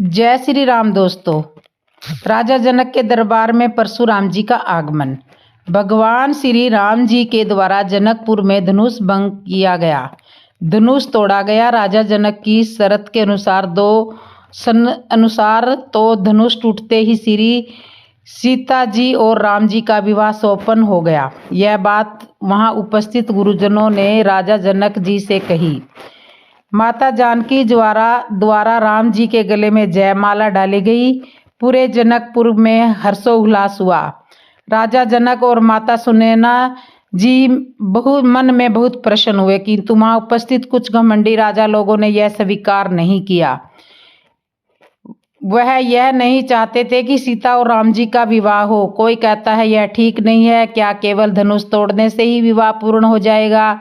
जय श्री राम दोस्तों। राजा जनक के दरबार में परशुराम जी का आगमन। भगवान श्री राम जी के द्वारा जनकपुर में धनुष भंग किया गया, धनुष तोड़ा गया। राजा जनक की शर्त के अनुसार तो धनुष टूटते ही श्री सीता जी और राम जी का विवाह संपन्न हो गया। यह बात वहां उपस्थित गुरुजनों ने राजा जनक जी से कही। माता जानकी द्वारा राम जी के गले में जयमाला डाली गई। पूरे जनकपुर में हर्षोल्लास हुआ। राजा जनक और माता सुनैना जी मन में बहुत प्रसन्न हुए, किंतु वहां उपस्थित कुछ घमंडी राजा लोगों ने यह स्वीकार नहीं किया। वह यह नहीं चाहते थे कि सीता और राम जी का विवाह हो। कोई कहता है यह ठीक नहीं है, क्या केवल धनुष तोड़ने से ही विवाह पूर्ण हो जाएगा?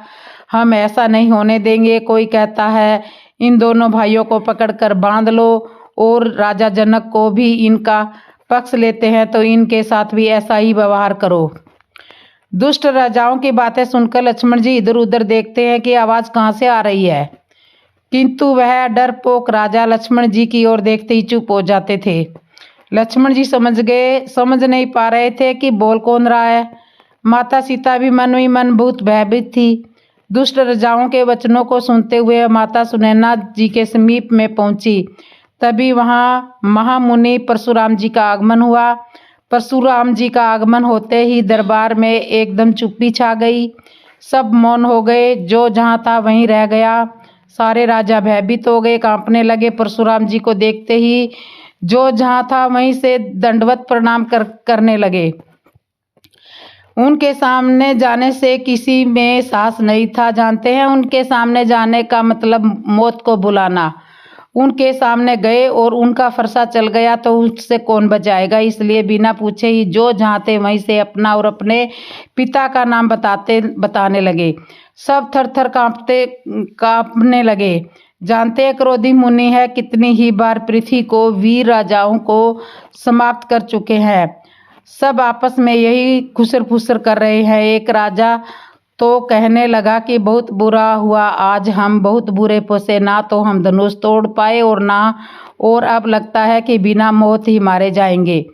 हम ऐसा नहीं होने देंगे। कोई कहता है इन दोनों भाइयों को पकड़कर बांध लो और राजा जनक को भी इनका पक्ष लेते हैं तो इनके साथ भी ऐसा ही व्यवहार करो। दुष्ट राजाओं की बातें सुनकर लक्ष्मण जी इधर उधर देखते हैं कि आवाज कहाँ से आ रही है, किंतु वह डरपोक राजा लक्ष्मण जी की ओर देखते ही चुप हो जाते थे। लक्ष्मण जी समझ नहीं पा रहे थे कि बोल कौन रहा है। माता सीता भी मन ही मन बहुत भयभीत थी। दुष्ट राजाओं के वचनों को सुनते हुए माता सुनैना जी के समीप में पहुंची। तभी वहां महामुनि परशुराम जी का आगमन हुआ। परशुराम जी का आगमन होते ही दरबार में एकदम चुप्पी छा गई। सब मौन हो गए, जो जहां था वहीं रह गया। सारे राजा भयभीत हो गए, कांपने लगे। परशुराम जी को देखते ही जो जहां था वहीं से दंडवत प्रणाम करने लगे। उनके सामने जाने से किसी में साहस नहीं था। जानते हैं, उनके सामने जाने का मतलब मौत को बुलाना। उनके सामने गए और उनका फरसा चल गया तो उससे कौन बचाएगा। इसलिए बिना पूछे ही जो जहाँ थे वहीं से अपना और अपने पिता का नाम बताने लगे। सब थर थर कांपने लगे। जानते हैं, क्रोधी मुनि है, कितनी ही बार पृथ्वी को वीर राजाओं को समाप्त कर चुके हैं। सब आपस में यही खुसर फुसर कर रहे हैं। एक राजा तो कहने लगा कि बहुत बुरा हुआ, आज हम बहुत बुरे फंसे। ना तो हम धनुष तोड़ पाए और अब लगता है कि बिना मौत ही मारे जाएंगे।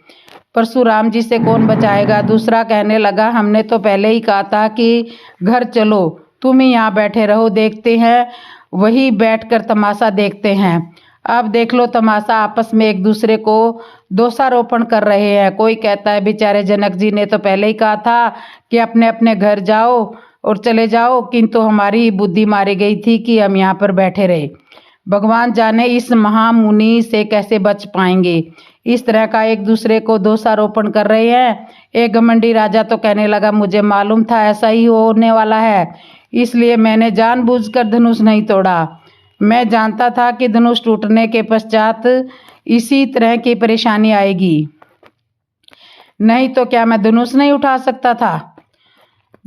परशुराम जी से कौन बचाएगा? दूसरा कहने लगा, हमने तो पहले ही कहा था कि घर चलो, तुम ही यहाँ बैठे रहो, देखते हैं, वही बैठकर तमाशा देखते हैं। अब देख लो तमाशा। आपस में एक दूसरे को दोषारोपण कर रहे हैं। कोई कहता है बेचारे जनक जी ने तो पहले ही कहा था कि अपने अपने घर जाओ और चले जाओ, किंतु हमारी ही बुद्धि मारी गई थी कि हम यहाँ पर बैठे रहे। भगवान जाने इस महामुनि से कैसे बच पाएंगे। इस तरह का एक दूसरे को दोषारोपण कर रहे हैं। एक घमंडी राजा तो कहने लगा, मुझे मालूम था ऐसा ही होने वाला है, इसलिए मैंने जानबूझकर धनुष नहीं तोड़ा। मैं जानता था कि धनुष टूटने के पश्चात इसी तरह की परेशानी आएगी, नहीं तो क्या मैं धनुष नहीं उठा सकता था।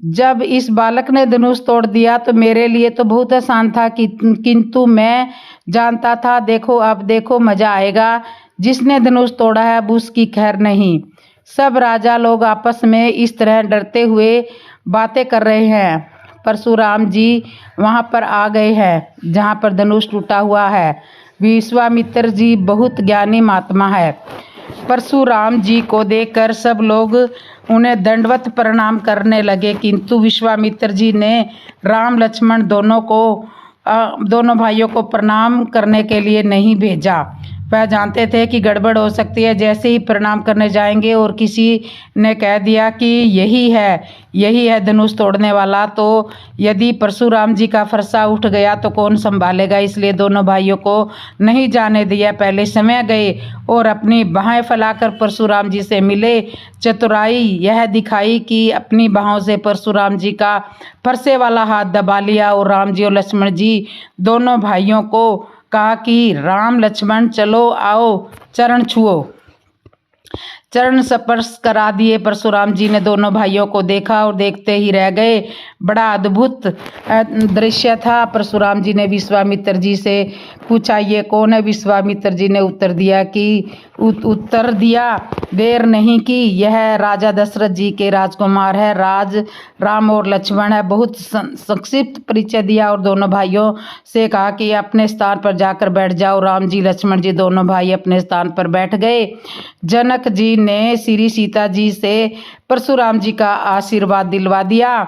जब इस बालक ने धनुष तोड़ दिया तो मेरे लिए तो बहुत आसान था, किंतु मैं जानता था, देखो अब देखो मजा आएगा। जिसने धनुष तोड़ा है अब उसकी खैर नहीं। सब राजा लोग आपस में इस तरह डरते हुए बातें कर रहे हैं। परशुराम जी वहां पर आ गए हैं जहां पर धनुष टूटा हुआ है। विश्वामित्र जी बहुत ज्ञानी महात्मा है। परशुराम जी को देखकर सब लोग उन्हें दंडवत प्रणाम करने लगे, किंतु विश्वामित्र जी ने राम लक्ष्मण दोनों भाइयों को प्रणाम करने के लिए नहीं भेजा। वह जानते थे कि गड़बड़ हो सकती है। जैसे ही प्रणाम करने जाएंगे और किसी ने कह दिया कि यही है धनुष तोड़ने वाला, तो यदि परशुराम जी का फरसा उठ गया तो कौन संभालेगा। इसलिए दोनों भाइयों को नहीं जाने दिया। पहले समय गए और अपनी बाहें फैलाकर परशुराम जी से मिले। चतुराई यह दिखाई कि अपनी बाहों से परशुराम जी का फरसे वाला हाथ दबा लिया और राम जी और लक्ष्मण जी दोनों भाइयों को कहा कि राम लक्ष्मण चलो आओ, चरण छुओ। चरण स्पर्श करा दिए। परशुराम जी ने दोनों भाइयों को देखा और देखते ही रह गए। बड़ा अद्भुत दृश्य था। परशुराम जी ने विश्वामित्र जी से पूछा, ये कौन है? विश्वामित्र जी ने उत्तर दिया देर नहीं की, यह राजा दशरथ जी के राजकुमार है, राज राम और लक्ष्मण है। बहुत संक्षिप्त परिचय दिया और दोनों भाइयों से कहा कि अपने स्थान पर जाकर बैठ जाओ। राम जी लक्ष्मण जी दोनों भाई अपने स्थान पर बैठ गए। जनक जी ने श्री सीता जी से परशुराम जी का आशीर्वाद दिलवा दिया।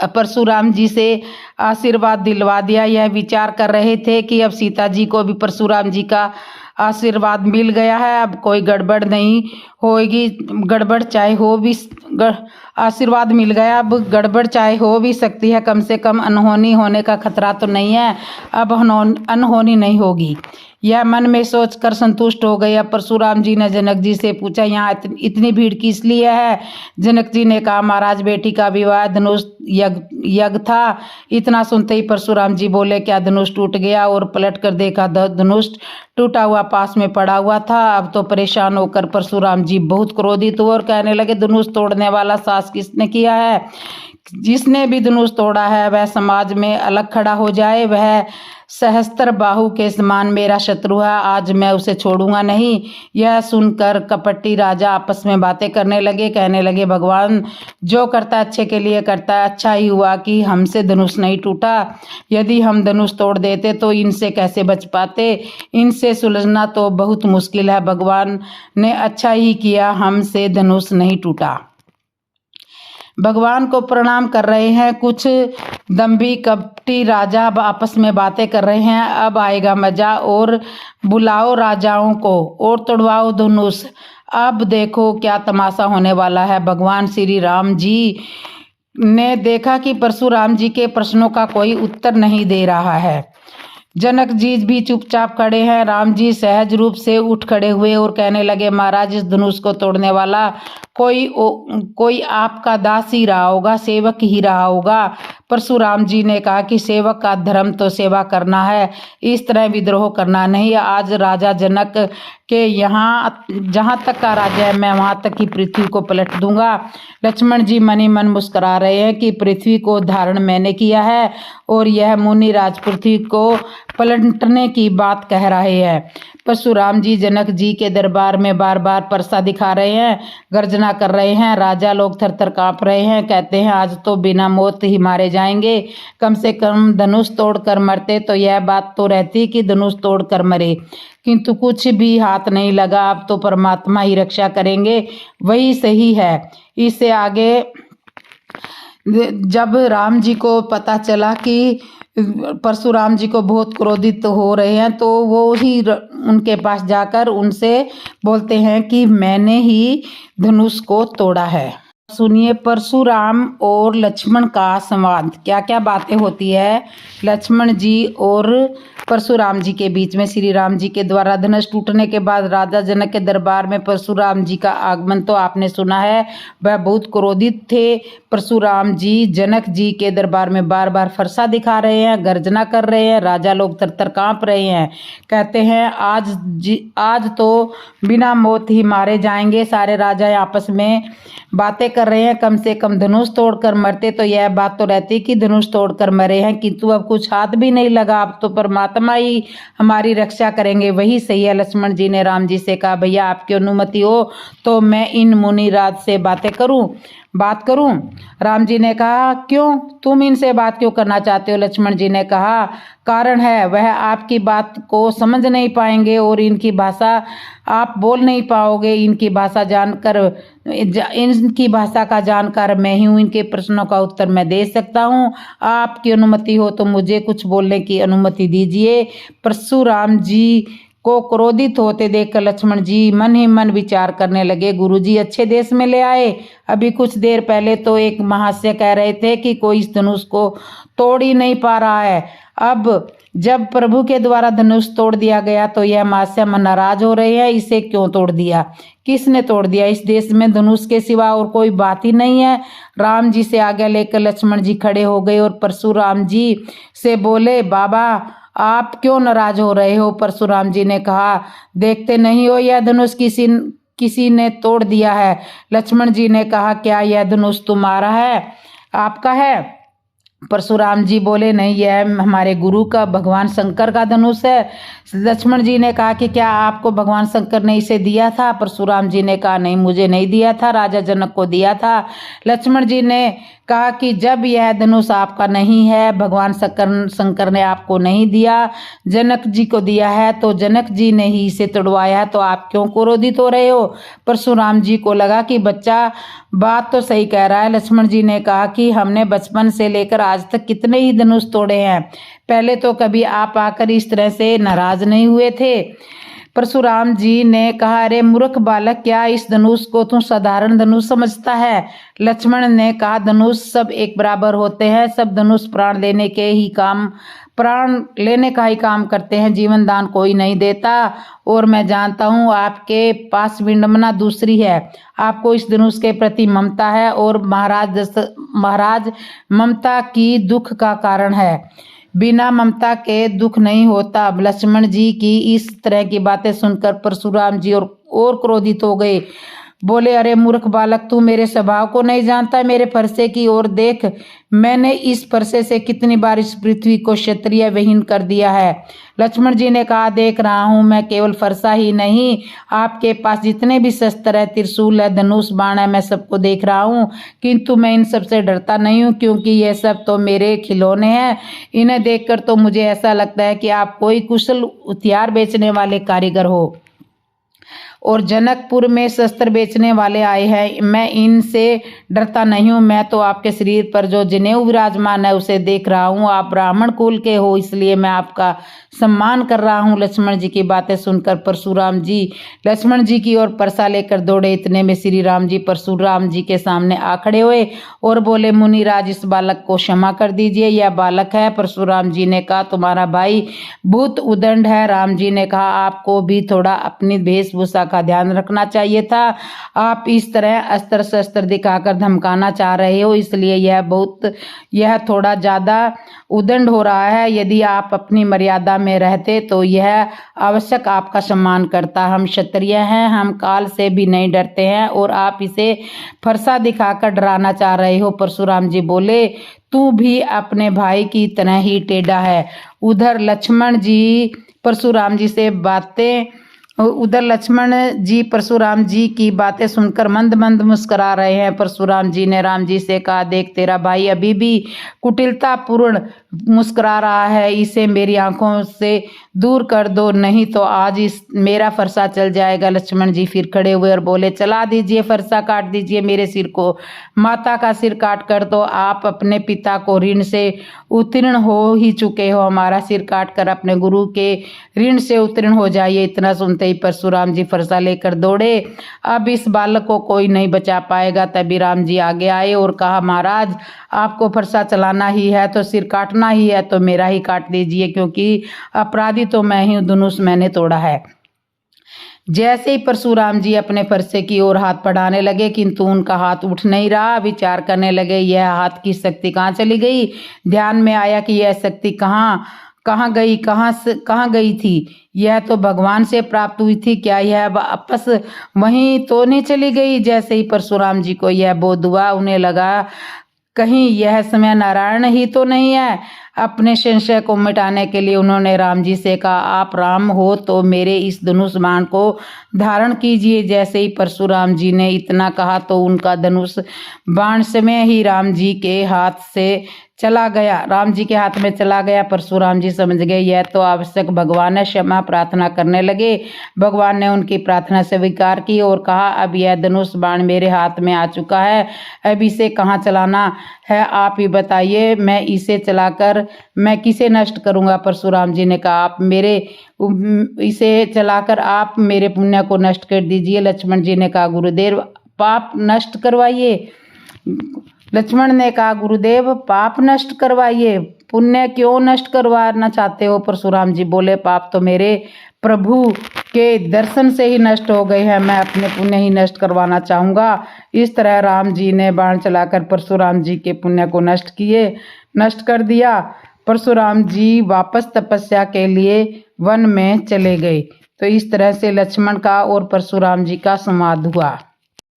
परशुराम जी से आशीर्वाद दिलवा दिया। यह विचार कर रहे थे कि अब सीता जी को भी परशुराम जी का आशीर्वाद मिल गया है, अब कोई गड़बड़ नहीं होगी। गड़बड़ चाहे हो भी, आशीर्वाद मिल गया, अब गड़बड़ चाहे हो भी सकती है, कम से कम अनहोनी होने का खतरा तो नहीं है, अब अनहोनी नहीं होगी। यह मन में सोचकर संतुष्ट हो गए। अब परशुराम जी ने जनक जी से पूछा, यहाँ इतनी भीड़ किस लिए है? जनक जी ने कहा, महाराज बेटी का विवाह धनुष यज्ञ था। इतना सुनते ही परशुराम जी बोले, क्या धनुष टूट गया? और पलट कर देखा धनुष टूटा हुआ पास में पड़ा हुआ था। अब तो परेशान होकर परशुराम जी बहुत क्रोधित हुए और कहने लगे, धनुष तोड़ने वाला साहस किसने किया है? जिसने भी धनुष तोड़ा है वह समाज में अलग खड़ा हो जाए। वह सहस्त्र बाहु के समान मेरा शत्रु है, आज मैं उसे छोड़ूंगा नहीं। यह सुनकर कपटी राजा आपस में बातें करने लगे, कहने लगे, भगवान जो करता है अच्छे के लिए करता है। अच्छा ही हुआ कि हमसे धनुष नहीं टूटा, यदि हम धनुष तोड़ देते तो इनसे कैसे बच पाते? इनसे सुलझना तो बहुत मुश्किल है। भगवान ने अच्छा ही किया हमसे धनुष नहीं टूटा। भगवान को प्रणाम कर रहे हैं कुछ दम्भी कपटी राजा, अब आपस में बातें कर रहे हैं। अब आएगा मजा, और बुलाओ राजाओं को और तोड़वाओ धनुष। अब देखो क्या तमाशा होने वाला है। भगवान श्री राम जी ने देखा कि परशुराम जी के प्रश्नों का कोई उत्तर नहीं दे रहा है। जनक जी भी चुपचाप खड़े हैं। राम जी सहज रूप से उठ खड़े हुए और कहने लगे, महाराज इस धनुष को तोड़ने वाला कोई आपका दास ही रहा होगा, सेवक ही रहा होगा। परशुराम जी ने कहा कि सेवक का धर्म तो सेवा करना है, इस तरह विद्रोह करना नहीं। आज राजा जनक के यहाँ जहाँ तक का राज्य है मैं वहाँ तक की पृथ्वी को पलट दूंगा। लक्ष्मण जी मन ही मन मुस्कुरा रहे हैं कि पृथ्वी को धारण मैंने किया है और यह मुनिराज पृथ्वी को पलटने की बात कह रहे हैं। परशुराम जी जनक जी के दरबार में बार बार परसा दिखा रहे हैं, गर्जना कर रहे हैं। राजा लोग थर थर काँप रहे हैं, कहते हैं आज तो बिना मौत ही मारे जाएंगे। कम से कम धनुष तोड़कर मरते तो यह बात तो रहती कि धनुष तोड़कर मरे, किंतु कुछ भी हाथ नहीं लगा। अब तो परमात्मा ही रक्षा करेंगे, वही सही है। इससे आगे जब राम जी को पता चला कि परशुराम जी को बहुत क्रोधित हो रहे हैं, तो वो ही उनके पास जाकर उनसे बोलते हैं कि मैंने ही धनुष को तोड़ा है। सुनिए परशुराम और लक्ष्मण का संवाद, क्या क्या बातें होती है लक्ष्मण जी और परशुराम जी के बीच में। श्री राम जी के द्वारा धनुष टूटने के बाद राजा जनक के दरबार में परशुराम जी का आगमन तो आपने सुना है। वह बहुत क्रोधित थे। परशुराम जी जनक जी के दरबार में बार बार फरसा दिखा रहे हैं, गर्जना कर रहे हैं। राजा लोग तर कांप रहे हैं, कहते हैं आज तो बिना मौत ही मारे जाएंगे। सारे राजा आपस में बातें कर रहे हैं, कम से कम धनुष तोड़कर मरते तो यह बात तो रहती कि धनुष तोड़कर मरे हैं, किंतु अब कुछ हाथ भी नहीं लगा। अब तो परमात्मा ही हमारी रक्षा करेंगे, वही सही है। लक्ष्मण जी ने राम जी से कहा, भैया आपकी अनुमति हो तो मैं इन मुनिराज से बात करूं। राम जी ने कहा, क्यों, तुम इनसे बात क्यों करना चाहते हो? लक्ष्मण जी ने कहा, कारण है, वह आपकी बात को समझ नहीं पाएंगे और इनकी भाषा आप बोल नहीं पाओगे। इनकी भाषा का जानकार मैं ही हूँ, इनके प्रश्नों का उत्तर मैं दे सकता हूँ। आपकी अनुमति हो तो मुझे कुछ बोलने की अनुमति दीजिए। परशुराम जी को क्रोधित होते देखकर लक्ष्मण जी मन ही मन विचार करने लगे, गुरुजी अच्छे देश में ले आए। अभी कुछ देर पहले तो एक महाशय कह रहे थे कि कोई इस धनुष को तोड़ ही नहीं पा रहा है। अब जब प्रभु के द्वारा धनुष तोड़ दिया गया तो यह महाशय नाराज हो रहे हैं, इसे क्यों तोड़ दिया, किसने तोड़ दिया? इस देश में धनुष के सिवा और कोई बात ही नहीं है। राम जी से आज्ञा लेकर लक्ष्मण जी खड़े हो गए और परशुराम जी से बोले, बाबा आप क्यों नाराज हो रहे हो? परशुराम जी ने कहा, देखते नहीं हो यह धनुष किसी ने तोड़ दिया है। लक्ष्मण जी ने कहा, क्या यह धनुष तुम्हारा है, आपका है? परशुराम जी बोले, नहीं, यह हमारे गुरु का, भगवान शंकर का धनुष है। लक्ष्मण जी ने कहा कि क्या आपको भगवान शंकर ने इसे दिया था? परशुराम जी ने कहा, नहीं, मुझे नहीं दिया था, राजा जनक को दिया था। लक्ष्मण जी ने कहा कि जब यह धनुष आपका नहीं है, भगवान शंकर ने आपको नहीं दिया, जनक जी को दिया है, तो जनक जी ने ही इसे तोड़वाया है, तो आप क्यों क्रोधित हो रहे हो? परशुराम जी को लगा कि बच्चा बात तो सही कह रहा है। लक्ष्मण जी ने कहा कि हमने बचपन से लेकर आज तक कितने ही धनुष तोड़े हैं, पहले तो कभी आप आकर इस तरह से नाराज नहीं हुए थे। परशुराम जी ने कहा, अरे मूर्ख बालक, क्या इस धनुष को तू साधारण धनुष समझता है? लक्ष्मण ने कहा, धनुष सब एक बराबर होते हैं, सब धनुष प्राण लेने का ही काम करते हैं, जीवन दान कोई नहीं देता। और मैं जानता हूँ आपके पास विडंबना दूसरी है, आपको इस धनुष के प्रति ममता है, और महाराज ममता की दुख का कारण है, बिना ममता के दुख नहीं होता। लक्ष्मण जी की इस तरह की बातें सुनकर परशुराम जी और क्रोधित हो गए। बोले, अरे मूर्ख बालक, तू मेरे स्वभाव को नहीं जानता, मेरे फरसे की ओर देख, मैंने इस फरसे से कितनी बार इस पृथ्वी को क्षत्रिय विहीन कर दिया है। लक्ष्मण जी ने कहा, देख रहा हूं, मैं केवल फरसा ही नहीं, आपके पास जितने भी शस्त्र है, त्रिशूल है, धनुष बाण है, मैं सबको देख रहा हूं, किंतु मैं इन सबसे डरता नहीं हूं, क्योंकि ये सब तो मेरे खिलौने हैं। इन्हें देखकर तो मुझे ऐसा लगता है कि आप कोई कुशल हथियार बेचने वाले कारीगर हो और जनकपुर में शस्त्र बेचने वाले आए हैं। मैं इनसे डरता नहीं हूँ, मैं तो आपके शरीर पर जो जनेऊ विराजमान है उसे देख रहा हूँ। आप ब्राह्मण कुल के हो, इसलिए मैं आपका सम्मान कर रहा हूँ। लक्ष्मण जी की बातें सुनकर परशुराम जी लक्ष्मण जी की ओर परसा लेकर दौड़े। इतने में श्री राम जी परशुराम जी के सामने आ खड़े हुए और बोले, मुनिराज, इस बालक को क्षमा कर दीजिए, यह बालक है। परशुराम जी ने कहा, तुम्हारा भाई बहुत उदंड है। राम जी ने कहा, आपको भी थोड़ा अपनी वेशभूषा का ध्यान रखना चाहिए था, आप इस तरह अस्त्र शस्त्र दिखाकर धमकाना चाह रहे हो, इसलिए यह थोड़ा ज्यादा उदंड हो रहा है। यदि आप अपनी मर्यादा में रहते तो यह आवश्यक आपका सम्मान करता। हम क्षत्रिय हैं, हम काल से भी नहीं डरते हैं, और आप इसे फरसा दिखाकर डराना चाह रहे हो। परशुराम जी बोले, तू भी अपने भाई की तरह ही टेढ़ा है। उधर लक्ष्मण जी परशुराम जी की बातें सुनकर मंद मंद मुस्कुरा रहे हैं। परशुराम जी ने राम जी से कहा, देख, तेरा भाई अभी भी कुटिलता पूर्ण मुस्कुरा रहा है, इसे मेरी आंखों से दूर कर दो, नहीं तो आज मेरा फरसा चल जाएगा। लक्ष्मण जी फिर खड़े हुए और बोले, चला दीजिए, फरसा काट दीजिए मेरे सिर को, माता का सिर काट कर दो। आप अपने पिता को ऋण से उत्तीर्ण हो ही चुके हो, हमारा सिर काट कर अपने गुरु के ऋण से उत्तीर्ण हो जाइए। इतना सुनते ही परशुराम जी फरसा लेकर दौड़े। अब इस बालक को कोई नहीं बचा पाएगा। तभी राम जी आगे आए और कहा, महाराज, आपको फरसा चलाना ही है तो सिर काटना ही है तो मेरा ही काट दीजिए, क्योंकि अपराधी तो मैं ही हूं, धनुष मैंने तोड़ा है। जैसे ही परशुराम जी अपने फरसे की ओर हाथ बढ़ाने लगे, किंतु उनका हाथ उठ नहीं रहा। विचार करने लगे, यह हाथ की शक्ति कहाँ चली गई? ध्यान में आया कि यह शक्ति कहाँ गई थी? यह तो भगवान से प्राप्त हुई थी, क्या यह वापस वहीं तो नहीं चली गई? जैसे ही परशुराम जी को यह बोध हुआ, उन्हें लगा कहीं यह समय नारायण ही तो नहीं है। अपने संशय को मिटाने के लिए उन्होंने राम जी से कहा, आप राम हो तो मेरे इस धनुष बाण को धारण कीजिए। जैसे ही परशुराम जी ने इतना कहा तो उनका धनुष बाण समय ही राम जी के हाथ में चला गया। परशुराम जी समझ गए, यह तो आवश्यक भगवान है, क्षमा प्रार्थना करने लगे। भगवान ने उनकी प्रार्थना स्वीकार की और कहा, अब यह धनुष बाण मेरे हाथ में आ चुका है, अब इसे कहाँ चलाना है आप ही बताइए, मैं इसे चलाकर मैं किसे नष्ट करूंगा? परशुराम जी ने कहा, इसे चलाकर आप मेरे पुण्य को नष्ट कर दीजिए। लक्ष्मण जी ने कहा, गुरुदेव, पाप नष्ट करवाइए। लक्ष्मण ने कहा, गुरुदेव, पाप नष्ट करवाइए, पुण्य क्यों नष्ट करवाना चाहते हो? परशुराम जी बोले, पाप तो मेरे प्रभु के दर्शन से ही नष्ट हो गए हैं, मैं अपने पुण्य ही नष्ट करवाना चाहूँगा। इस तरह राम जी ने बाण चलाकर परशुराम जी के पुण्य को नष्ट कर दिया। परशुराम जी वापस तपस्या के लिए वन में चले गए। तो इस तरह से लक्ष्मण का और परशुराम जी का संवाद हुआ।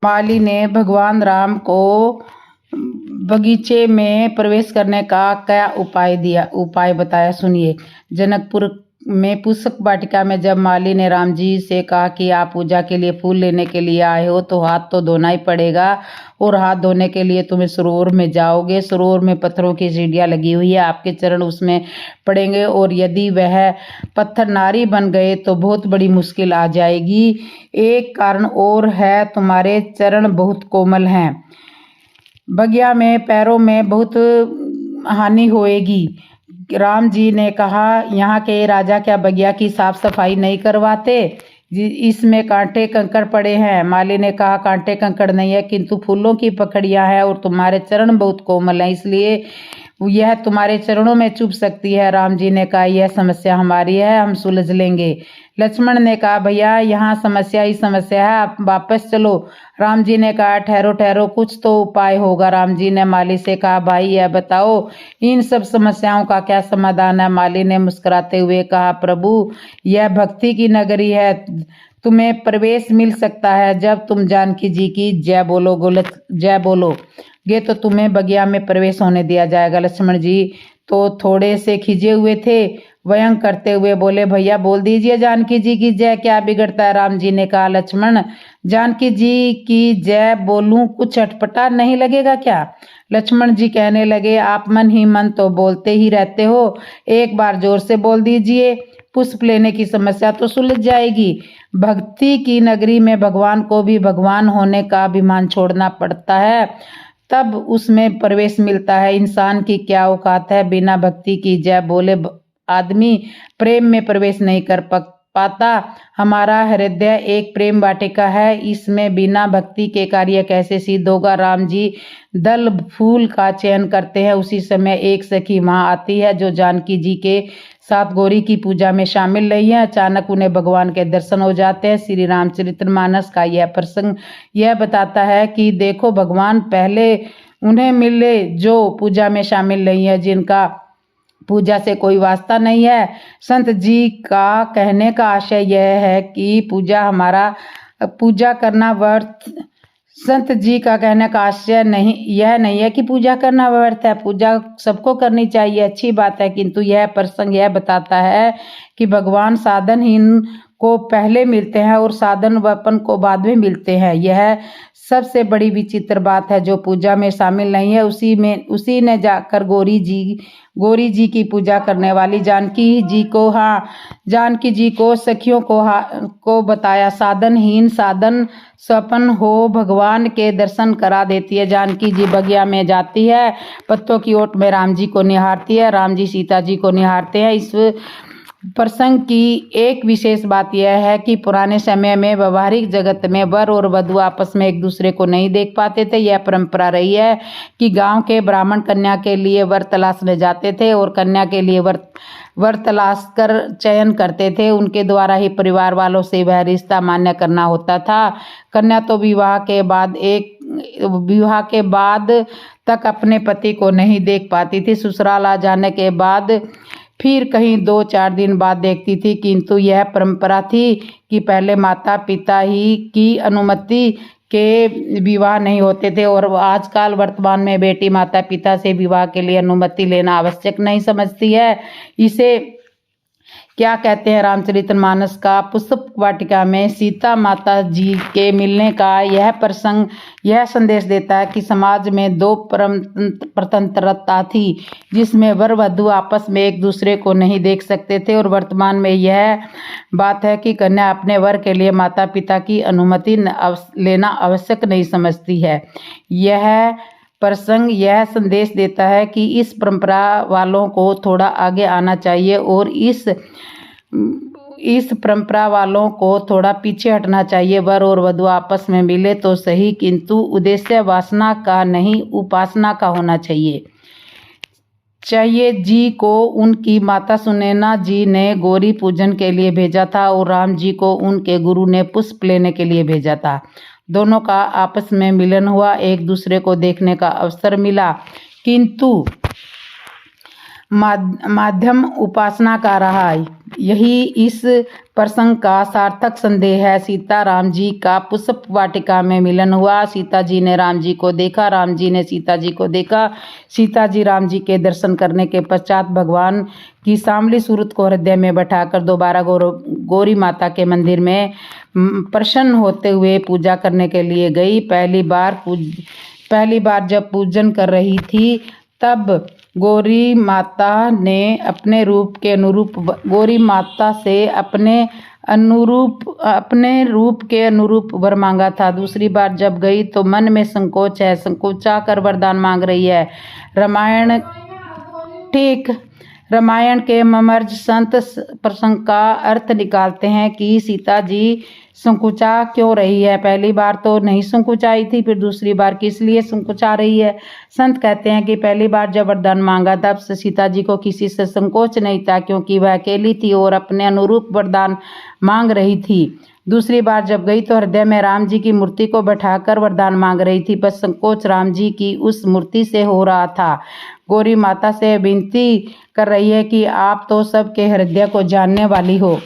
माली ने भगवान राम को बगीचे में प्रवेश करने का क्या उपाय बताया, सुनिए। जनकपुर में पुष्पक वाटिका में जब माली ने राम जी से कहा कि आप पूजा के लिए फूल लेने के लिए आए हो तो हाथ तो धोना ही पड़ेगा, और हाथ धोने के लिए तुम्हें सरोवर में जाओगे। सरोवर में पत्थरों की सीढ़ियाँ लगी हुई है, आपके चरण उसमें पड़ेंगे, और यदि वह पत्थर नारी बन गए तो बहुत बड़ी मुश्किल आ जाएगी। एक कारण और है, तुम्हारे चरण बहुत कोमल हैं, बगिया में पैरों में बहुत हानि होएगी। राम जी ने कहा, यहाँ के राजा क्या बगिया की साफ सफाई नहीं करवाते? इसमें कांटे कंकड़ पड़े हैं। माली ने कहा, कांटे कंकड़ नहीं है, किंतु फूलों की पकड़ियाँ हैं, और तुम्हारे चरण बहुत कोमल हैं, इसलिए यह तुम्हारे चरणों में चुभ सकती है। राम जी ने कहा, यह समस्या हमारी है, हम सुलझ लेंगे। लक्ष्मण ने कहा, भैया यहाँ समस्या ही समस्या है, आप वापस चलो। राम जी ने कहा, ठहरो ठहरो, कुछ तो उपाय होगा। राम जी ने माली से कहा, भाई यह बताओ इन सब समस्याओं का क्या समाधान है? माली ने मुस्कुराते हुए कहा, प्रभु यह भक्ति की नगरी है, तुम्हें प्रवेश मिल सकता है जब तुम जानकी जी की जय बोलोगे तो तुम्हें बगिया में प्रवेश होने दिया जाएगा। लक्ष्मण जी तो थोड़े से खिजे हुए थे, व्यंग करते हुए बोले, भैया बोल दीजिए जानकी जी की जय, क्या बिगड़ता है? राम जी ने कहा, लक्ष्मण जानकी जी की जय बोलूं कुछ अटपटा नहीं लगेगा क्या? लक्ष्मण जी कहने लगे, आप मन ही मन तो बोलते ही रहते हो, एक बार जोर से बोल दीजिए, पुष्प लेने की समस्या तो सुलझ जाएगी। भक्ति की नगरी में भगवान को भी भगवान होने का अभिमान छोड़ना पड़ता है, तब उसमें प्रवेश मिलता है। इंसान की क्या औकात है, बिना भक्ति की जय बोले आदमी प्रेम में प्रवेश नहीं कर पाता। हमारा हृदय एक प्रेम वाटिका है, इसमें बिना भक्ति के कार्य कैसे सिद्ध होगा? राम जी दल फूल का चयन करते हैं, उसी समय एक सखी वहां आती है जो जानकी जी के साथ गौरी की पूजा में शामिल रही है। अचानक उन्हें भगवान के दर्शन हो जाते हैं। श्री रामचरितमानस का यह प्रसंग यह बताता है कि देखो, भगवान पहले उन्हें मिले जो पूजा में शामिल नहीं है, जिनका पूजा से कोई वास्ता नहीं है। संत जी का कहने का आशय यह है कि पूजा करना व्यर्थ संत जी का कहने का आशय यह नहीं है कि पूजा करना व्यर्थ है, पूजा सबको करनी चाहिए, अच्छी बात है, किंतु यह प्रसंग यह बताता है कि भगवान साधनहीन को पहले मिलते हैं और साधन वपन को बाद में मिलते हैं। यह सबसे बड़ी विचित्र बात है। जो पूजा में शामिल नहीं है उसी ने जाकर गौरी जी की पूजा करने वाली जानकी जी को सखियों को बताया। साधनहीन साधन स्वपन हो भगवान के दर्शन करा देती है। जानकी जी बगिया में जाती है, पत्तों की ओट में राम जी को निहारती है, राम जी सीता जी को निहारते हैं। इस प्रसंग की एक विशेष बात यह है कि पुराने समय में व्यवहारिक जगत में वर और वधू आपस में एक दूसरे को नहीं देख पाते थे। यह परंपरा रही है कि गांव के ब्राह्मण कन्या के लिए वर तलाशने जाते थे और कन्या के लिए वर तलाश कर चयन करते थे। उनके द्वारा ही परिवार वालों से वह रिश्ता मान्य करना होता था। कन्या तो विवाह के बाद तक अपने पति को नहीं देख पाती थी। ससुराल आ जाने के बाद फिर कहीं 2-4 दिन बाद देखती थी, किंतु यह परंपरा थी कि पहले माता पिता ही की अनुमति के विवाह नहीं होते थे। और आजकल वर्तमान में बेटी माता पिता से विवाह के लिए अनुमति लेना आवश्यक नहीं समझती है। इसे क्या कहते हैं? रामचरितमानस का पुष्प वाटिका में सीता माता जी के मिलने का यह प्रसंग यह संदेश देता है कि समाज में दो परतंत्रता थी, जिसमें वर वधू आपस में एक दूसरे को नहीं देख सकते थे। और वर्तमान में यह बात है कि कन्या अपने वर के लिए माता पिता की अनुमति लेना आवश्यक नहीं समझती है। यह प्रसंग यह संदेश देता है कि इस परंपरा वालों को थोड़ा आगे आना चाहिए और इस परंपरा वालों को थोड़ा पीछे हटना चाहिए। वर और वधू आपस में मिले तो सही, किंतु उद्देश्य वासना का नहीं उपासना का होना चाहिए। जी को उनकी माता सुनैना जी ने गौरी पूजन के लिए भेजा था और राम जी को उनके गुरु ने पुष्प लेने के लिए भेजा था। दोनों का आपस में मिलन हुआ, एक दूसरे को देखने का अवसर मिला, किंतु माध्यम उपासना का रहा। यही इस प्रसंग का सार्थक संदेह है। सीता राम जी का पुष्प वाटिका में मिलन हुआ। सीता जी ने राम जी को देखा, राम जी ने सीता जी को देखा। सीता जी राम जी के दर्शन करने के पश्चात भगवान की सांवली सूरत को हृदय में बैठाकर दोबारा गौरी माता के मंदिर में प्रसन्न होते हुए पूजा करने के लिए गई। पहली बार जब पूजन कर रही थी तब गौरी माता ने अपने रूप के अनुरूप गौरी माता से अपने रूप के अनुरूप वर मांगा था। दूसरी बार जब गई तो मन में संकोच है, संकोचा कर वरदान मांग रही है। रामायण के ममर्ज संत प्रसंग का अर्थ निकालते हैं कि सीता जी संकुचा क्यों रही है। पहली बार तो नहीं संकुचाई थी, फिर दूसरी बार किस लिए संकुचा रही है। संत कहते हैं कि पहली बार जब वरदान मांगा तब से सीता जी को किसी से संकोच नहीं था, क्योंकि वह अकेली थी और अपने अनुरूप वरदान मांग रही थी। दूसरी बार जब गई तो हृदय में राम जी की मूर्ति को बैठाकर वरदान मांग रही थी, बस संकोच राम जी की उस मूर्ति से हो रहा था। गौरी माता से विनती कर रही है कि आप तो सबके हृदय को जानने वाली हो,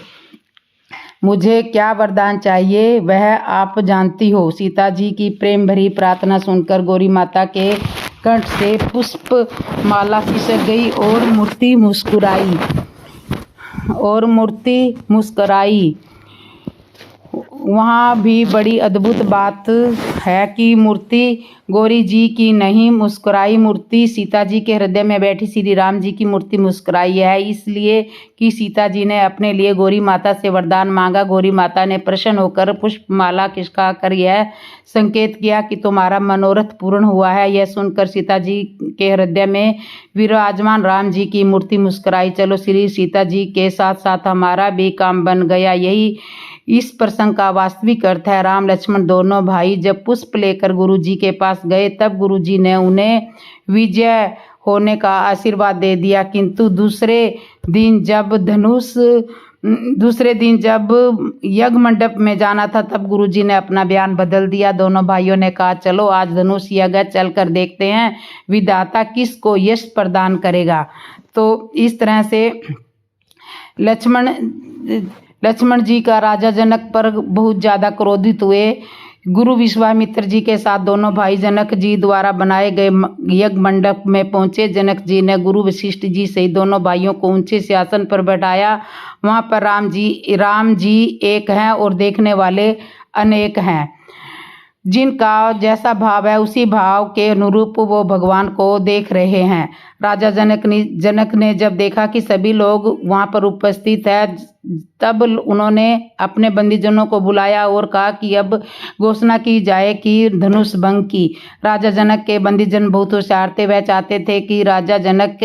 मुझे क्या वरदान चाहिए वह आप जानती हो। सीता जी की प्रेम भरी प्रार्थना सुनकर गौरी माता के कंठ से पुष्प माला खिसक गई और मूर्ति मुस्कुराई। वहाँ भी बड़ी अद्भुत बात है कि मूर्ति गौरी जी की नहीं मुस्कुराई, मूर्ति सीता जी के हृदय में बैठी श्री राम जी की मूर्ति मुस्कुराई है, इसलिए कि सीता जी ने अपने लिए गौरी माता से वरदान मांगा। गौरी माता ने प्रसन्न होकर पुष्पमाला खिसका कर यह संकेत किया कि तुम्हारा मनोरथ पूर्ण हुआ है। यह सुनकर सीता जी के हृदय में विराजमान राम जी की मूर्ति मुस्कुराई। चलो श्री सीता जी के साथ साथ हमारा भी काम बन गया। यही इस प्रसंग का वास्तविक अर्थ है। राम लक्ष्मण दोनों भाई जब पुष्प लेकर गुरु जी के पास गए तब गुरु जी ने उन्हें विजय होने का आशीर्वाद दे दिया, किंतु दूसरे दिन जब यज्ञ मंडप में जाना था तब गुरु जी ने अपना बयान बदल दिया। दोनों भाइयों ने कहा, चलो आज धनुष यज्ञ चलकर देखते हैं, विधाता किसको यश प्रदान करेगा। तो इस तरह से लक्ष्मण जी का राजा जनक पर बहुत ज़्यादा क्रोधित हुए। गुरु विश्वामित्र जी के साथ दोनों भाई जनक जी द्वारा बनाए गए यज्ञ मंडप में पहुंचे। जनक जी ने गुरु वशिष्ठ जी सहित दोनों भाइयों को ऊंचे सिंहासन पर बैठाया। वहां पर राम जी एक हैं और देखने वाले अनेक हैं। जिनका जैसा भाव है उसी भाव के अनुरूप वो भगवान को देख रहे हैं। राजा जनक ने जब देखा कि सभी लोग वहाँ पर उपस्थित हैं तब उन्होंने अपने बंदीजनों को बुलाया और कहा कि अब घोषणा की जाए कि धनुष भंग की। राजा जनक के बंदीजन बहुत होशियार थे। वह चाहते थे कि राजा जनक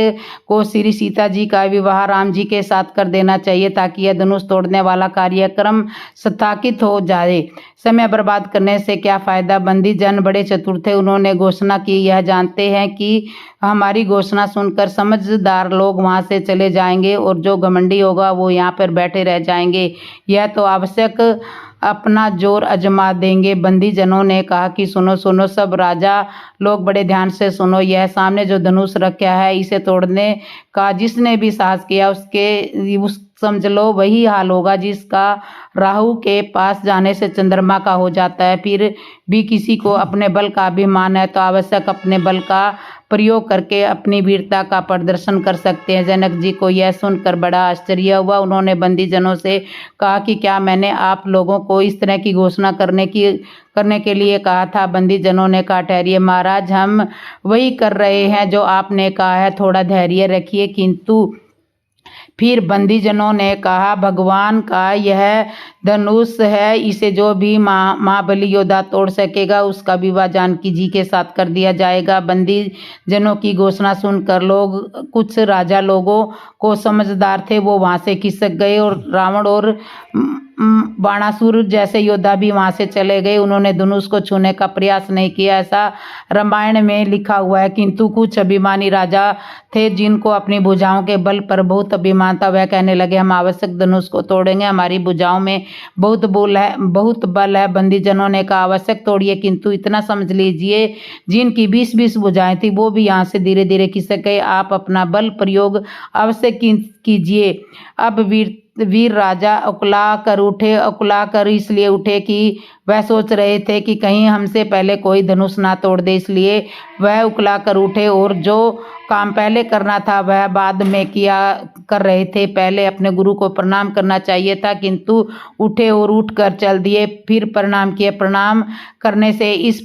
को श्री सीता जी का विवाह राम जी के साथ कर देना चाहिए ताकि यह धनुष तोड़ने वाला कार्यक्रम स्थगित हो जाए। समय बर्बाद करने से क्या फायदा। बंदीजन बड़े चतुर थे। उन्होंने घोषणा की, यह जानते हैं कि हमारी घोषणा सुनकर समझदार लोग वहां से चले जाएंगे और जो घमंडी होगा वो यहाँ पर बैठे रह जाएंगे। यह तो आवश्यक अपना जोर आजमा देंगे। बंदीजनों ने कहा कि सुनो सब राजा लोग बड़े ध्यान से सुनो। यह सामने जो धनुष रखा है इसे तोड़ने का जिसने भी साहस किया उस समझ लो वही हाल होगा जिसका राहु के पास जाने से चंद्रमा का हो जाता है। फिर भी किसी को अपने बल का अभिमान है तो आवश्यक अपने बल का प्रयोग करके अपनी वीरता का प्रदर्शन कर सकते हैं। जनक जी को यह सुनकर बड़ा आश्चर्य हुआ। उन्होंने बंदीजनों से कहा कि क्या मैंने आप लोगों को इस तरह की घोषणा करने के लिए कहा था। बंदीजनों ने कहा, ठहरिए महाराज, हम वही कर रहे हैं जो आपने कहा है, थोड़ा धैर्य रखिए। किंतु फिर बंदीजनों ने कहा, भगवान का यह धनुष है, इसे जो भी महाबली योद्धा तोड़ सकेगा उसका विवाह जानकी जी के साथ कर दिया जाएगा। बंदीजनों की घोषणा सुनकर कुछ राजा लोगों को समझदार थे वो वहां से खिसक गए और बाणासुर जैसे योद्धा भी वहां से चले गए, उन्होंने धनुष को छूने का प्रयास नहीं किया, ऐसा रामायण में लिखा हुआ है। किंतु कुछ अभिमानी राजा थे जिनको अपनी भुजाओं के बल पर बहुत अभिमान था। वह कहने लगे, हम आवश्यक धनुष को तोड़ेंगे, हमारी भुजाओं में बहुत बल है। बंदीजनों ने कहा, आवश्यक तोड़िए, किंतु इतना समझ लीजिए जिनकी 20-20 भुजाएं थी वो भी यहाँ से धीरे धीरे खिसक गए। आप अपना बल प्रयोग अवश्य कीजिए। अब वीर राजा उकला कर इसलिए उठे कि वह सोच रहे थे कि कहीं हमसे पहले कोई धनुष ना तोड़ दे, इसलिए वह उकला कर उठे और जो काम पहले करना था वह बाद में कर रहे थे। पहले अपने गुरु को प्रणाम करना चाहिए था, किंतु उठे और उठकर चल दिए, फिर प्रणाम किए। प्रणाम करने से इस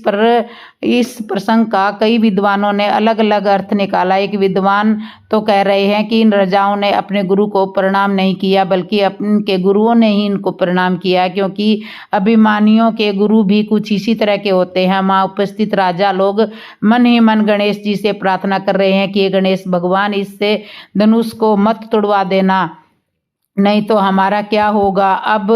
प्रसंग का कई विद्वानों ने अलग अलग अर्थ निकाला। एक विद्वान तो कह रहे हैं कि इन राजाओं ने अपने गुरु को प्रणाम नहीं किया, बल्कि अपने गुरुओं ने ही इनको प्रणाम किया, क्योंकि अभिमानियों के गुरु भी कुछ इसी तरह के होते हैं। वहाँ उपस्थित राजा लोग मन ही मन गणेश जी से प्रार्थना कर रहे हैं कि गणेश भगवान, इससे धनुष को मत तोड़वा देना, नहीं तो हमारा क्या होगा। अब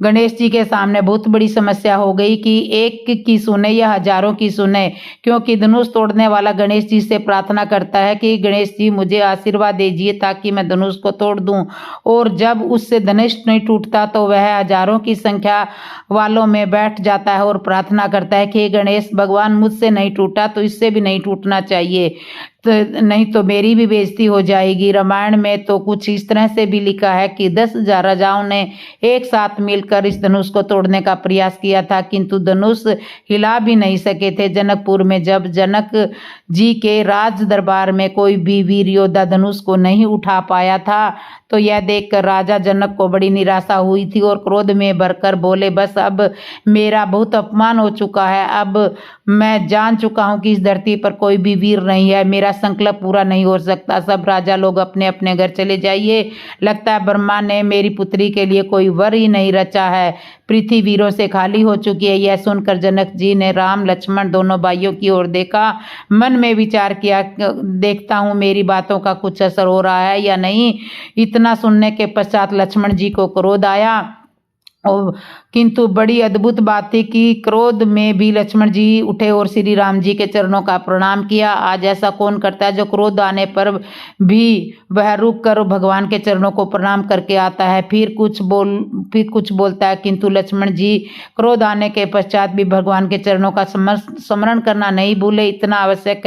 गणेश जी के सामने बहुत बड़ी समस्या हो गई कि एक की सुने या हजारों की सुने, क्योंकि धनुष तोड़ने वाला गणेश जी से प्रार्थना करता है कि गणेश जी मुझे आशीर्वाद दीजिए ताकि मैं धनुष को तोड़ दूं, और जब उससे धनुष नहीं टूटता तो वह हजारों की संख्या वालों में बैठ जाता है और प्रार्थना करता है कि गणेश भगवान, मुझसे नहीं टूटा तो इससे भी नहीं टूटना चाहिए, नहीं तो मेरी भी बेइज्जती हो जाएगी। रामायण में तो कुछ इस तरह से भी लिखा है कि 10,000 राजाओं ने एक साथ मिलकर इस धनुष को तोड़ने का प्रयास किया था, किंतु धनुष हिला भी नहीं सके थे। जनकपुर में जब जनक जी के राज दरबार में कोई भी वीर योद्धा धनुष को नहीं उठा पाया था, तो यह देखकर राजा जनक को बड़ी निराशा हुई थी और क्रोध में भरकर बोले, बस अब मेरा बहुत अपमान हो चुका है। अब मैं जान चुका हूं कि इस धरती पर कोई भी वीर नहीं है, मेरा संकल्प पूरा नहीं हो सकता। सब राजा लोग अपने अपने घर चले जाइए, लगता है ब्रह्मा ने मेरी पुत्री के लिए कोई वर ही नहीं रचा है, पृथ्वी वीरों से खाली हो चुकी है। यह सुनकर जनक जी ने राम लक्ष्मण दोनों भाइयों की ओर देखा, मन में विचार किया, देखता हूँ मेरी बातों का कुछ असर हो रहा है या नहीं। इतना सुनने के पश्चात लक्ष्मण जी को क्रोध आया, किंतु बड़ी अद्भुत बात थी कि क्रोध में भी लक्ष्मण जी उठे और श्री राम जी के चरणों का प्रणाम किया। आज ऐसा कौन करता है जो क्रोध आने पर भी वह रुक कर भगवान के चरणों को प्रणाम करके आता है, फिर कुछ बोलता है, किंतु लक्ष्मण जी क्रोध आने के पश्चात भी भगवान के चरणों का स्मरण करना नहीं भूले। इतना आवश्यक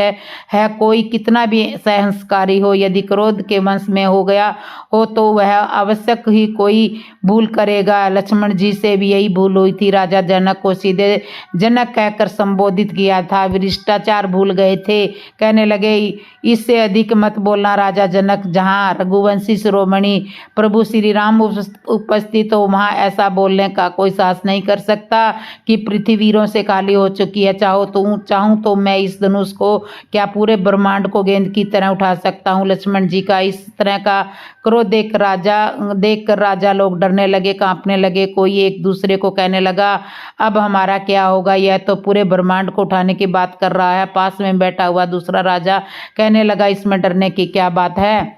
है कोई कितना भी संस्कारी हो, यदि क्रोध के वंश में हो गया हो तो वह आवश्यक ही कोई भूल करेगा। लक्ष्मण जी से भी यही भूल हुई थी। राजा जनक को सीधे जनक कहकर संबोधित किया था, भ्रष्टाचार भूल गए थे। कहने लगे, इससे अधिक मत बोलना राजा जनक, जहाँ रघुवंशी शिरोमणि प्रभु श्री राम उपस्थित हो वहाँ ऐसा बोलने का कोई साहस नहीं कर सकता कि पृथ्वी वीरों से खाली हो चुकी है। चाहूँ तो मैं इस धनुष को क्या पूरे ब्रह्मांड को गेंद की तरह उठा सकता हूँ। लक्ष्मण जी का इस तरह का क्रोध देखकर राजा लोग डरने लगे, कांपने लगे। कोई एक दूसरे को कहने लगा, अब हमारा क्या होगा, यह तो पूरे ब्रह्मांड को उठाने की बात कर रहा है। पास में बैठा हुआ दूसरा राजा कहने लगा, इसमें डरने की क्या बात है,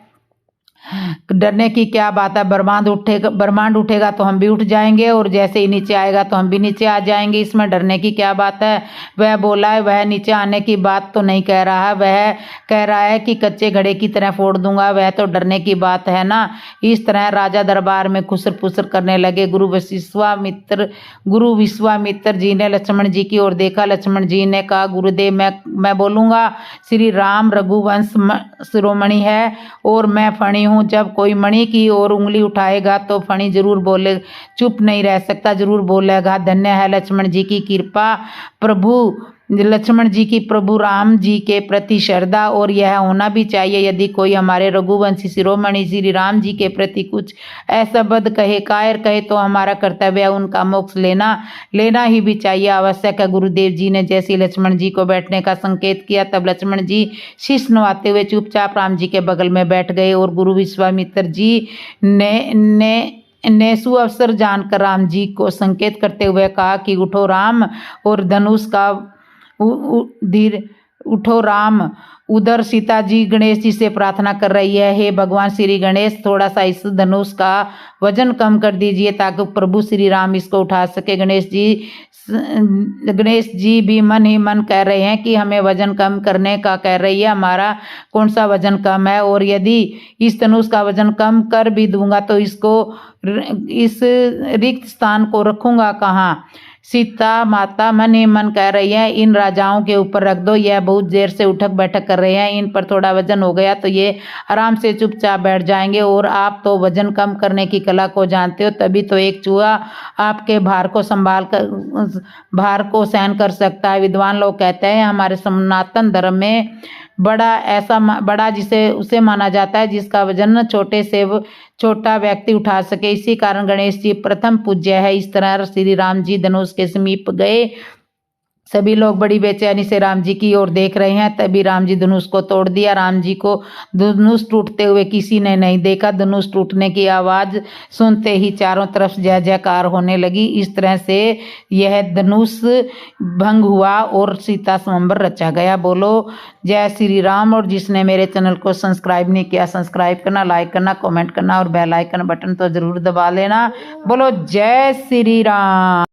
डरने की क्या बात है, ब्रह्मांड उठेगा तो हम भी उठ जाएंगे, और जैसे ही नीचे आएगा तो हम भी नीचे आ जाएंगे, इसमें डरने की क्या बात है। वह बोला है, वह नीचे आने की बात तो नहीं कह रहा है, वह कह रहा है कि कच्चे घड़े की तरह फोड़ दूंगा, वह तो डरने की बात है ना। इस तरह राजा दरबार में खुसर फुसर करने लगे। गुरु विश्वामित्र जी ने लक्ष्मण जी की ओर देखा। लक्ष्मण जी ने कहा, गुरुदेव मैं बोलूंगा, श्री राम रघुवंश शिरोमणि है और मैं फणी हूँ। जब कोई मणि की ओर उंगली उठाएगा तो फणी जरूर बोले, चुप नहीं रह सकता, जरूर बोलेगा। धन्य है लक्ष्मण जी की कृपा, लक्ष्मण जी की प्रभु राम जी के प्रति श्रद्धा, और यह होना भी चाहिए। यदि कोई हमारे रघुवंशी शिरोमणि श्री राम जी के प्रति कुछ ऐसा कायर कहे तो हमारा कर्तव्य है उनका मोक्ष लेना ही भी चाहिए, आवश्यक है। गुरुदेव जी ने जैसे लक्ष्मण जी को बैठने का संकेत किया, तब लक्ष्मण जी शीश नवाते हुए चुपचाप राम जी के बगल में बैठ गए, और गुरु विश्वामित्र जी ने सुअवसर जानकर राम जी को संकेत करते हुए कहा कि उठो राम, और धनुष का उठो राम। उधर सीता जी गणेश जी से प्रार्थना कर रही है, हे भगवान श्री गणेश, थोड़ा सा इस धनुष का वजन कम कर दीजिए ताकि प्रभु श्री राम इसको उठा सके। गणेश जी भी मन ही मन कह रहे हैं कि हमें वजन कम करने का कह रही है, हमारा कौन सा वजन कम है, और यदि इस धनुष का वजन कम कर भी दूंगा तो इस रिक्त स्थान को रखूंगा कहाँ। सीता माता मन ही मन कह रही है, इन राजाओं के ऊपर रख दो, यह बहुत देर से उठक बैठक कर रहे हैं, इन पर थोड़ा वजन हो गया तो ये आराम से चुपचाप बैठ जाएंगे। और आप तो वजन कम करने की कला को जानते हो, तभी तो एक चूहा आपके भार को सहन कर सकता है। विद्वान लोग कहते हैं हमारे सनातन धर्म में बड़ा जिसे उसे माना जाता है जिसका वजन छोटे से छोटा व्यक्ति उठा सके। इसी कारण गणेश जी प्रथम पूज्य है। इस तरह श्री राम जी धनुष के समीप गए। सभी लोग बड़ी बेचैनी से राम जी की ओर देख रहे हैं। तभी राम जी धनुष को तोड़ दिया। राम जी को धनुष टूटते हुए किसी ने नहीं देखा। धनुष टूटने की आवाज सुनते ही चारों तरफ जय जयकार होने लगी। इस तरह से यह धनुष भंग हुआ और सीता स्वयंवर रचा गया। बोलो जय श्री राम। और जिसने मेरे चैनल को सब्सक्राइब नहीं किया, सब्सक्राइब करना, लाइक करना, कमेंट करना और बेल आइकन बटन तो जरूर दबा लेना। बोलो जय श्री राम।